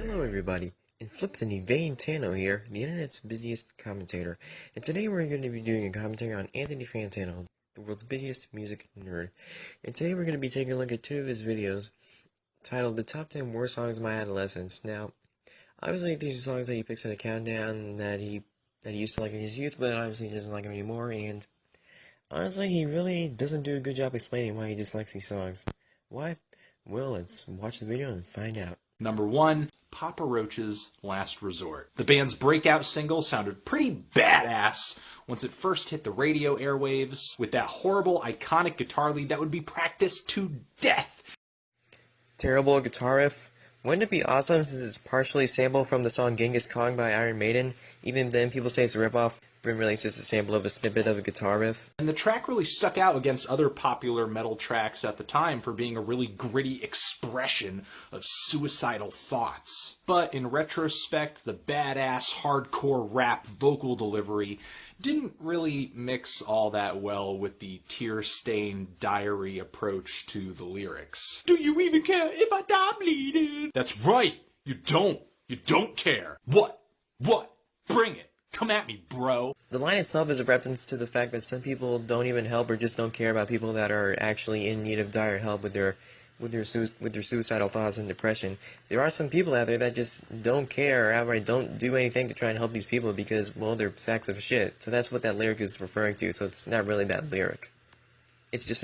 Hello everybody, and Flip the Nevane Tano here, the internet's busiest commentator, and today we're going to be doing a commentary on Anthony Fantano, the world's busiest music nerd. And today we're going to be taking a look at two of his videos, titled The Top 10 Worst Songs of My Adolescence. Now, obviously these are songs that he picks in a countdown that he used to like in his youth, but obviously he doesn't like them anymore, and honestly he really doesn't do a good job explaining why he dislikes these songs. Why? Well, let's watch the video and find out. Number 1, Papa Roach's Last Resort. The band's breakout single sounded pretty badass once it first hit the radio airwaves, with that horrible, iconic guitar lead that would be practiced to death. Terrible guitar riff. Wouldn't it be awesome since it's partially sampled from the song Genghis Khan by Iron Maiden? Even then, people say it's a ripoff, but really it's just a sample of a snippet of a guitar riff. And the track really stuck out against other popular metal tracks at the time for being a really gritty expression of suicidal thoughts. But in retrospect, the badass hardcore rap vocal delivery didn't really mix all that well with the tear-stained diary approach to the lyrics. Do you even care if I die bleeding? That's right, you don't. You don't care. What? Bring it. Come at me, bro. The line itself is a reference to the fact that some people don't even help or just don't care about people that are actually in need of dire help with their suicidal thoughts and depression. There are some people out there that just don't care or outright don't do anything to try and help these people because, well, they're sacks of shit. So that's what that lyric is referring to, so it's not really that lyric. It's just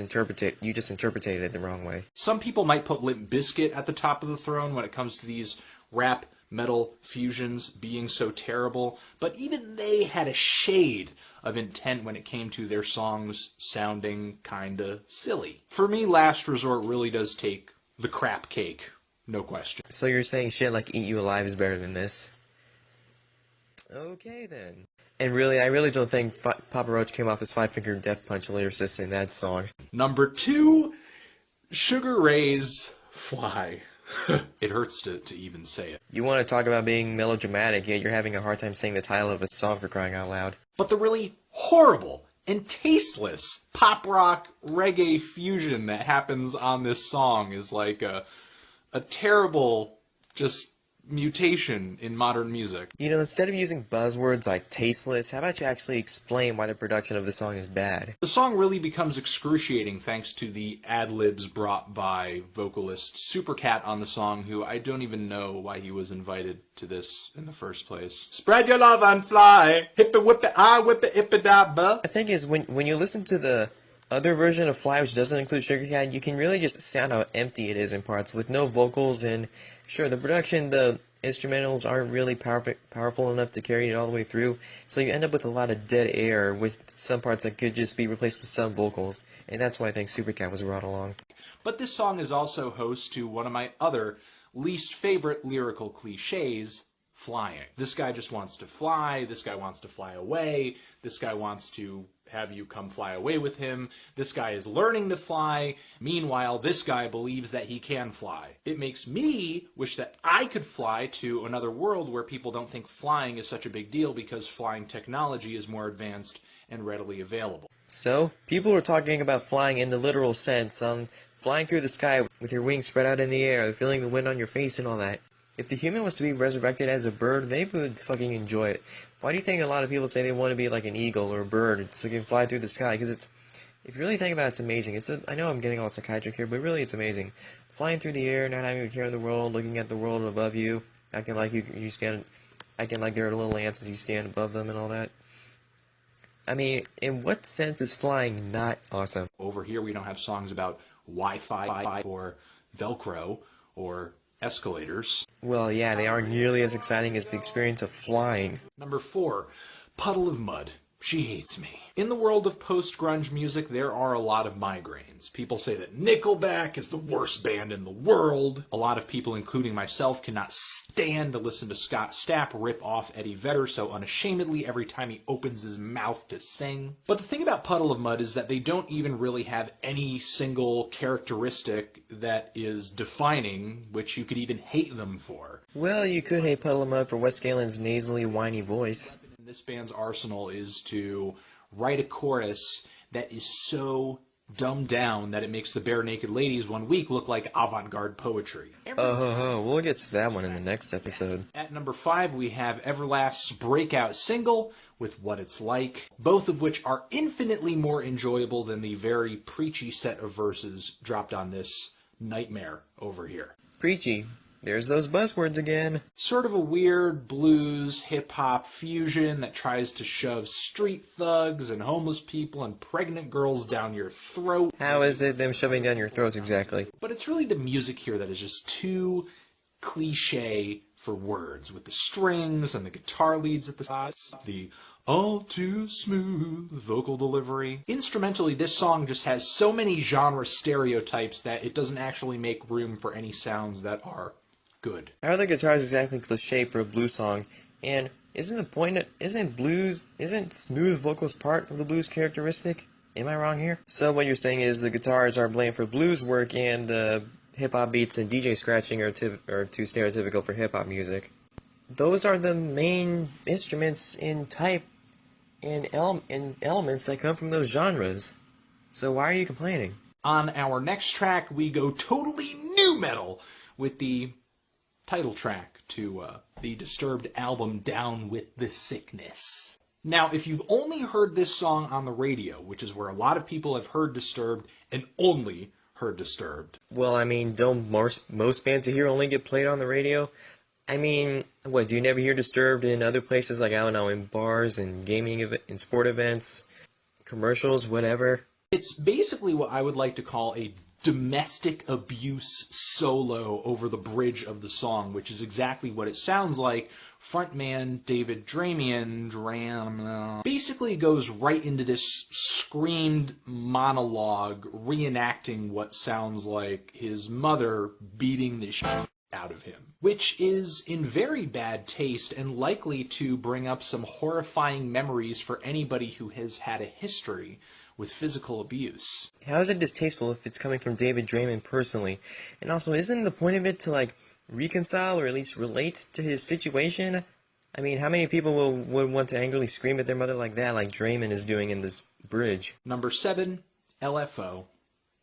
you just interpreted it the wrong way. Some people might put Limp Bizkit at the top of the throne when it comes to these rap metal fusions being so terrible, but even they had a shade of intent when it came to their songs sounding kinda silly. For me, Last Resort really does take the crap cake, no question. So you're saying shit like Eat You Alive is better than this? Okay then. And really, I really don't think Papa Roach came off as Five-Finger Death Punch lyricist in that song. Number 2, Sugar Ray's Fly. It hurts to even say it. You want to talk about being melodramatic, yet you're having a hard time saying the title of a song for crying out loud. But the really horrible and tasteless pop rock reggae fusion that happens on this song is like a terrible just mutation in modern music. You know, instead of using buzzwords like tasteless, how about you actually explain why the production of the song is bad? The song really becomes excruciating thanks to the ad-libs brought by vocalist Supercat on the song, who I don't even know why he was invited to this in the first place. Spread your love and fly, hippie whippie, I whip it, hippie da buh. The thing is, when you listen to the other version of Fly, which doesn't include Sugarcat, you can really just sound how empty it is in parts, with no vocals, and sure, the production, the instrumentals aren't really powerful enough to carry it all the way through, so you end up with a lot of dead air, with some parts that could just be replaced with some vocals, and that's why I think Supercat was brought along. But this song is also host to one of my other least favorite lyrical cliches, flying. This guy just wants to fly, this guy wants to fly away, this guy wants to have you come fly away with him, this guy is learning to fly, meanwhile this guy believes that he can fly. It makes me wish that I could fly to another world where people don't think flying is such a big deal because flying technology is more advanced and readily available. So, people were talking about flying in the literal sense, flying through the sky with your wings spread out in the air, feeling the wind on your face and all that. If the human was to be resurrected as a bird, they would fucking enjoy it. Why do you think a lot of people say they want to be like an eagle or a bird so you can fly through the sky? Because if you really think about it, it's amazing. I know I'm getting all psychiatric here, but really it's amazing. Flying through the air, not having a care in the world, looking at the world above you, acting like acting like there are little ants as you stand above them and all that. I mean, in what sense is flying not awesome? Over here we don't have songs about Wi-Fi or Velcro or escalators. Well, yeah, they aren't nearly as exciting as the experience of flying. Number 4, Puddle of Mudd. She Hates Me. In the world of post-grunge music, there are a lot of migraines. People say that Nickelback is the worst band in the world. A lot of people, including myself, cannot stand to listen to Scott Stapp rip off Eddie Vedder so unashamedly every time he opens his mouth to sing. But the thing about Puddle of Mudd is that they don't even really have any single characteristic that is defining, which you could even hate them for. Well, you could hate Puddle of Mudd for Wes Galen's nasally, whiny voice. This band's arsenal is to write a chorus that is so dumbed down that it makes the Bare Naked Ladies one week look like avant-garde poetry. We'll get to that one in the next episode. At number 5, we have Everlast's breakout single with What It's Like, both of which are infinitely more enjoyable than the very preachy set of verses dropped on this nightmare over here. Preachy. There's those buzzwords again. Sort of a weird blues, hip-hop fusion that tries to shove street thugs and homeless people and pregnant girls down your throat. How is it them shoving down your throats exactly? But it's really the music here that is just too cliche for words, with the strings and the guitar leads at the sides, the all too smooth vocal delivery. Instrumentally, this song just has so many genre stereotypes that it doesn't actually make room for any sounds that are good. How are the guitars exactly cliche for a blues song? And isn't smooth vocals part of the blues characteristic? Am I wrong here? So what you're saying is the guitars are blamed for blues work and the hip-hop beats and DJ scratching are too stereotypical for hip-hop music. Those are the main instruments in type and elements that come from those genres. So why are you complaining? On our next track, we go totally nu metal with the title track to the Disturbed album Down with the Sickness. Now, if you've only heard this song on the radio, which is where a lot of people have heard Disturbed and only heard Disturbed. Well, I mean, don't most bands here only get played on the radio? I mean, what, do you never hear Disturbed in other places, like, I don't know, in bars and gaming in sport events, commercials, whatever? It's basically what I would like to call a domestic abuse solo over the bridge of the song, which is exactly what it sounds like. Frontman David Dramian basically goes right into this screamed monologue reenacting what sounds like his mother beating the shit out of him, which is in very bad taste and likely to bring up some horrifying memories for anybody who has had a history with physical abuse. How is it distasteful if it's coming from David Draymond personally? And also, isn't the point of it to, like, reconcile or at least relate to his situation? I mean, how many people would want to angrily scream at their mother like that, like Draymond is doing in this bridge? Number 7, LFO,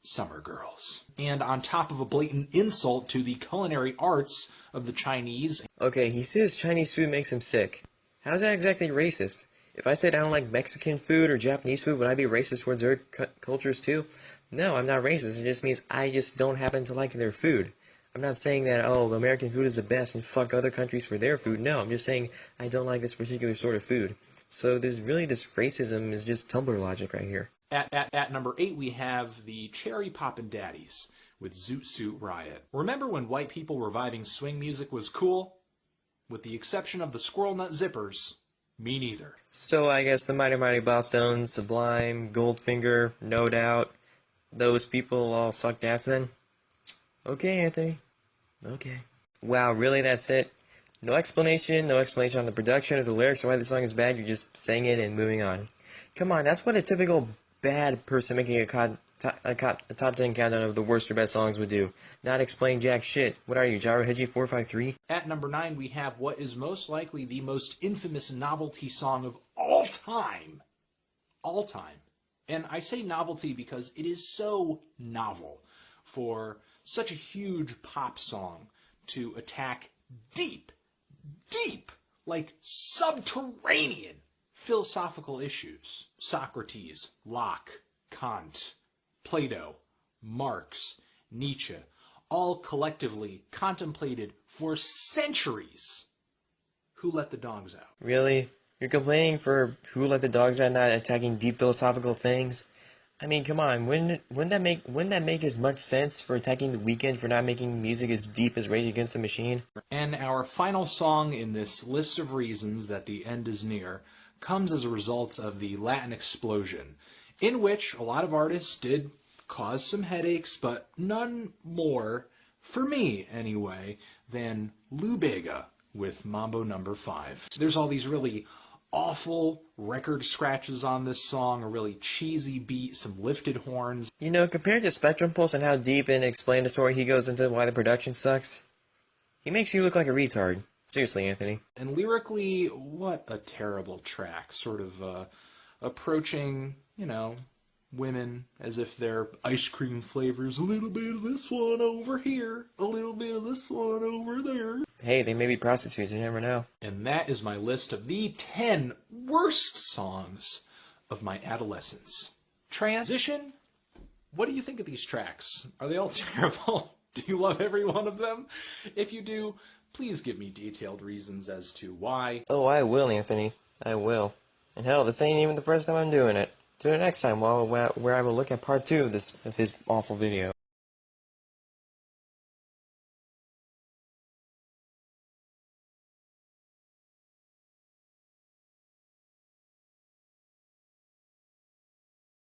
Summer Girls. And on top of a blatant insult to the culinary arts of the Chinese. Okay, he says Chinese food makes him sick. How's that exactly racist? If I said I don't like Mexican food or Japanese food, would I be racist towards their cultures too? No, I'm not racist. It just means I just don't happen to like their food. I'm not saying that, oh, American food is the best and fuck other countries for their food. No, I'm just saying I don't like this particular sort of food. So this racism is just Tumblr logic right here. At number 8, we have the Cherry Poppin' Daddies with Zoot Riot. Remember when white people reviving swing music was cool? With the exception of the Squirrel Nut Zippers. Me neither. So I guess the Mighty Mighty Bosstones, Sublime, Goldfinger, No Doubt, those people all sucked ass then? Okay, Anthony. Okay. Wow, really, that's it? No explanation on the production or the lyrics or why the song is bad, you're just saying it and moving on. Come on, that's what a typical bad person making a top 10 countdown of the worst or best songs would do. Not explain jack shit. What are you, Gyro Hedgie 453? At number 9, we have what is most likely the most infamous novelty song of all time. All time. And I say novelty because it is so novel for such a huge pop song to attack deep, like subterranean philosophical issues. Socrates, Locke, Kant, Plato, Marx, Nietzsche, all collectively contemplated for centuries Who Let the Dogs Out. Really? You're complaining for Who Let the Dogs Out not attacking deep philosophical things? I mean, come on, wouldn't that make as much sense for attacking The Weeknd for not making music as deep as Rage Against the Machine? And our final song in this list of reasons that the end is near comes as a result of the Latin explosion, in which a lot of artists did cause some headaches, but none more, for me anyway, than Lou Bega with Mambo No. 5. There's all these really awful record scratches on this song, a really cheesy beat, some lifted horns. You know, compared to Spectrum Pulse and how deep and explanatory he goes into why the production sucks, he makes you look like a retard. Seriously, Anthony. And lyrically, what a terrible track. Sort of approaching, women as if they're ice cream flavors. A little bit of this one over here, a little bit of this one over there. Hey, they may be prostitutes, you never know. And that is my list of the 10 worst songs of my adolescence. Transition? What do you think of these tracks? Are they all terrible? Do you love every one of them? If you do, please give me detailed reasons as to why. Oh, I will, Anthony. I will. And hell, this ain't even the first time I'm doing it. Do it next time where I will look at part 2 of his awful video.